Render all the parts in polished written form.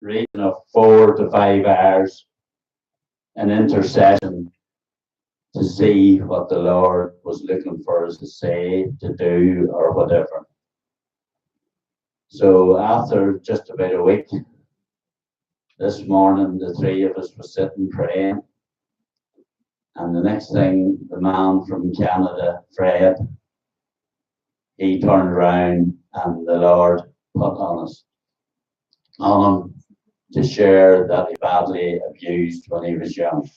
region of 4 to 5 hours in intercession to see what the Lord was looking for us to say, to do, or whatever. So after just about a week, this morning the three of us were sitting praying, and the next thing, the man from Canada, Fred, he turned around and the Lord put on him to share that he badly abused when he was young.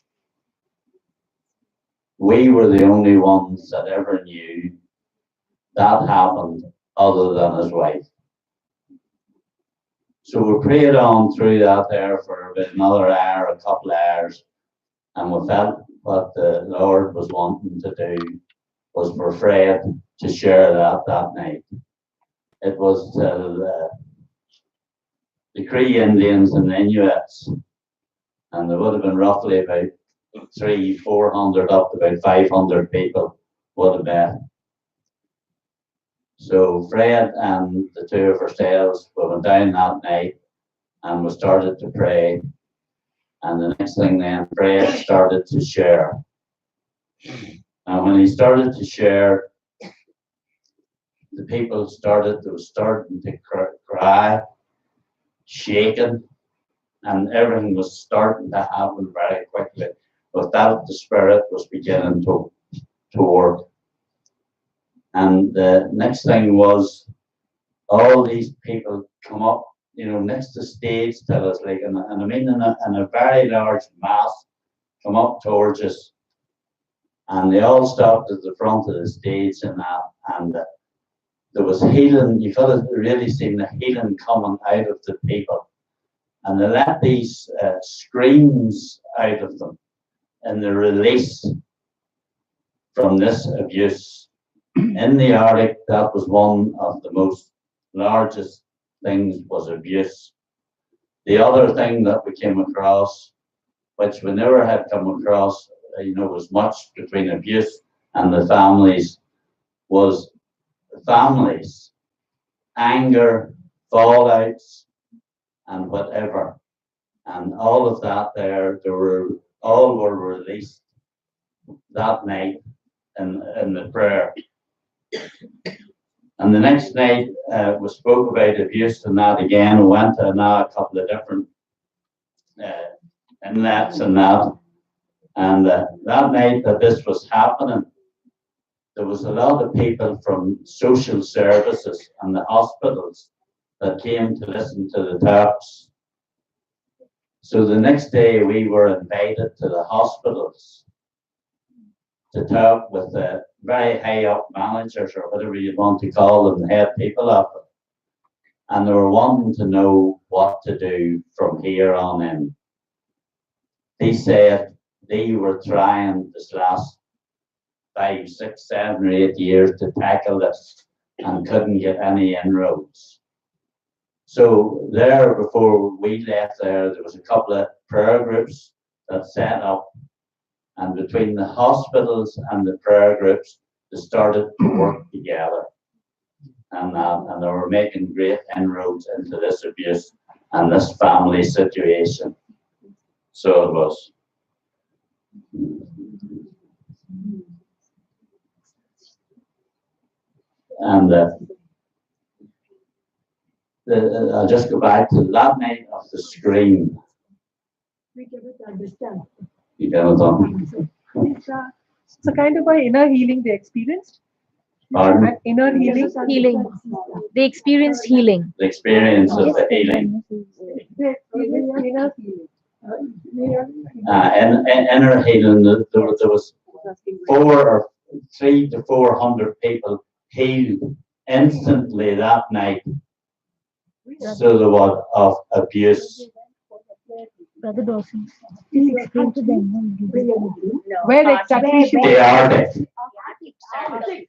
We were the only ones that ever knew that happened other than his wife. So we prayed on through that there for about another hour, a couple of hours, and we felt what the Lord was wanting to do was for Fred to share that night. It was the Cree Indians and the Inuits, and there would have been roughly about 400 up to about 500 people would have been. So Fred and the two of ourselves, we went down that night and we started to pray. And the next thing then, Fred started to share. And when he started to share, the people starting to cry, shaking, and everything was starting to happen very quickly. But that the Spirit was beginning to work. And the next thing was all these people come up, next to stage till us, like, and I mean in a very large mass, come up towards us, and they all stopped at the front of the stage and there was healing. You could have really seen the healing coming out of the people, and they let these screams out of them, and the release from this abuse. In the Arctic, that was one of the most largest things, was abuse. The other thing that we came across, which we never had come across, was much between abuse and the families, was families, anger, fallouts, and whatever. And all of that all were released that night in the prayer. And the next night, we spoke about abuse and that again. We went to now a couple of different inlets and that. And that night that this was happening, there was a lot of people from social services and the hospitals that came to listen to the talks. So the next day we were invited to the hospitals to talk with the very high up managers, or whatever you want to call them, the head people of it. And they were wanting to know what to do from here on in. They said they were trying this last 5, 6, 7, or 8 years to tackle this and couldn't get any inroads. So there, before we left there was a couple of prayer groups that set up, and between the hospitals and the prayer groups, they started to work together. And they were making great inroads into this abuse and this family situation. So it was. And I'll just go back to that night of the scream. We cannot understand. You cannot understand. It's a kind of an inner healing they experienced. Pardon? Inner healing. Healing. They experienced healing. The experience of the healing. Inner healing. Inner healing, there was 300 to 400 people healed instantly that night. So there was of abuse. Brother Dawson, please explain to them. Where exactly she The Arctic.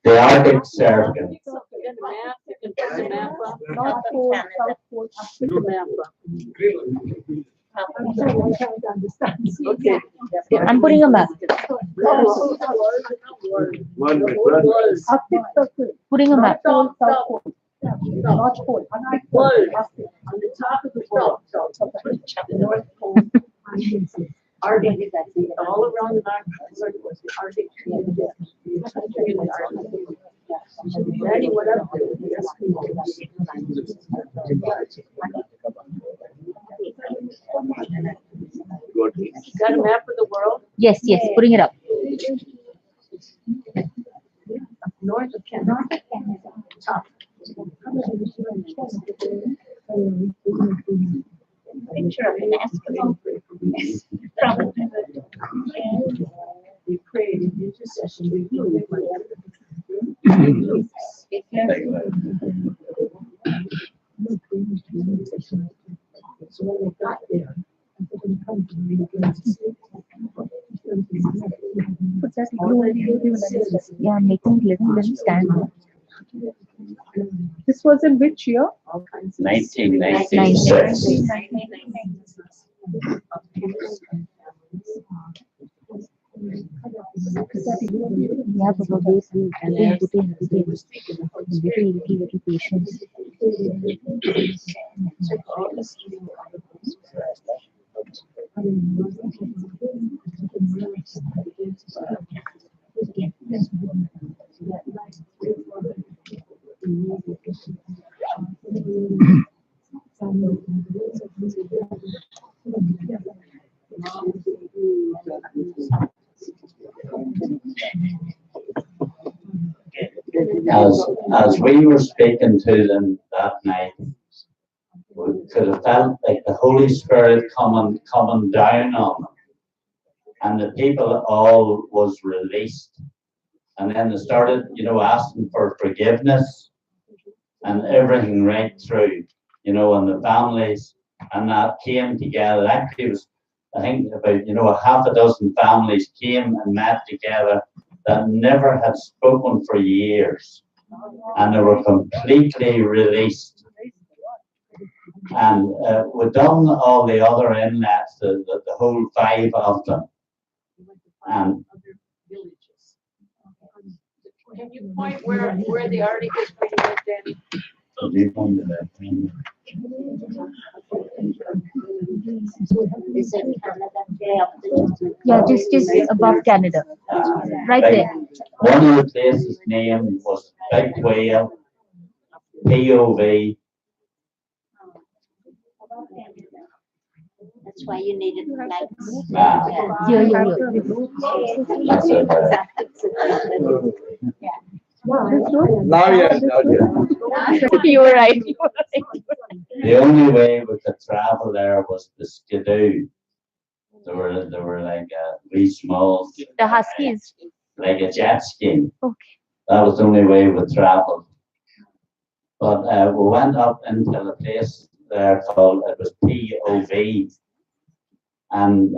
The Arctic Circle. North Pole, South Pole, I'm trying to understand. Okay. I'm putting a map. Arctic Circle. Putting a map. North Pole, South Pole. North Pole. World on the top of the world. The North Pole, Arctic, all around the Arctic was the Arctic. Daddy, what up? Got a map of the world? Yes, putting it up. North of Canada. Top. Picture of an Eskimo. We prayed in intercession. We flew. So when we got there, Yeah, making little stand. This was in which year? 1996. Yeah, but little patience. As we were speaking to them that night, we could have felt like the Holy Spirit coming down on them, and the people all was released, and then they started, asking for forgiveness and everything right through, and the families and that came together. Actually, it was, I think, about a half a dozen families came and met together that never had spoken for years, and they were completely released. And we've done all the other inlets, the whole 5 of them. And can you point where the Arctic is where you went, Danny? Yeah, just above Canada. Right there. One of the places name was Big Whale, POV. That's why you needed flags. Here. That's it. Now yes. You were right. The only way we could travel there was the Skidoo. They were like a wee small, The Huskies. like a jet ski. Okay. That was the only way we traveled. But we went up into a place there called, it was POV. And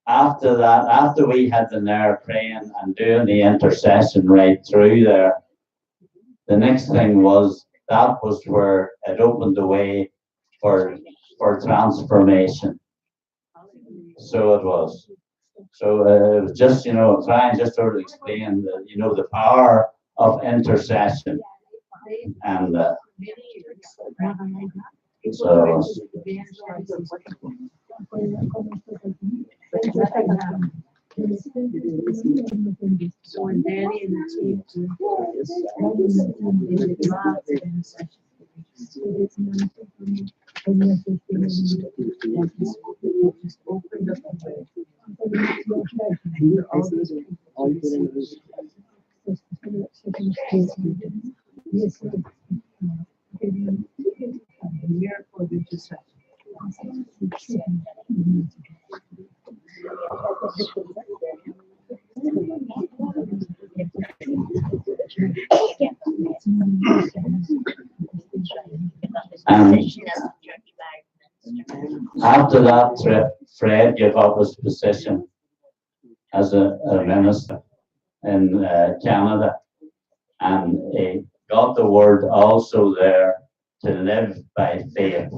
after that, after we had been there praying and doing the intercession right through there, the next thing was, that was where it opened the way for transformation. So it was. So it was just, trying just to explain the, the power of intercession. And so So when Danny and the team they did lots of intercession. Just opened up the way. Miracle of intercession. after that trip, Fred gave up his position as a minister in Canada, and he got the word also there to live by faith.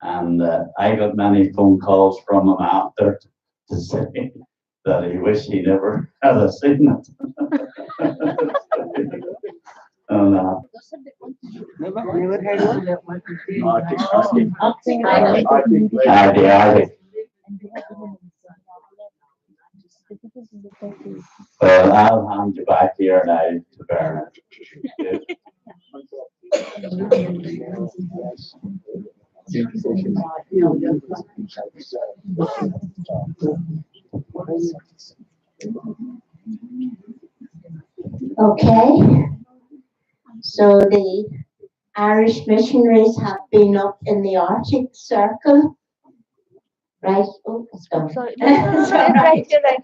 And I got many phone calls from him after to say that he wished he never had seen it. And, uh, Never had one. the Arctic. Well, I'll hand you back here now to Bernard. Okay. So the Irish missionaries have been up in the Arctic Circle, right? Oh, it's gone. Sorry. No, no, no, it's right, you're right.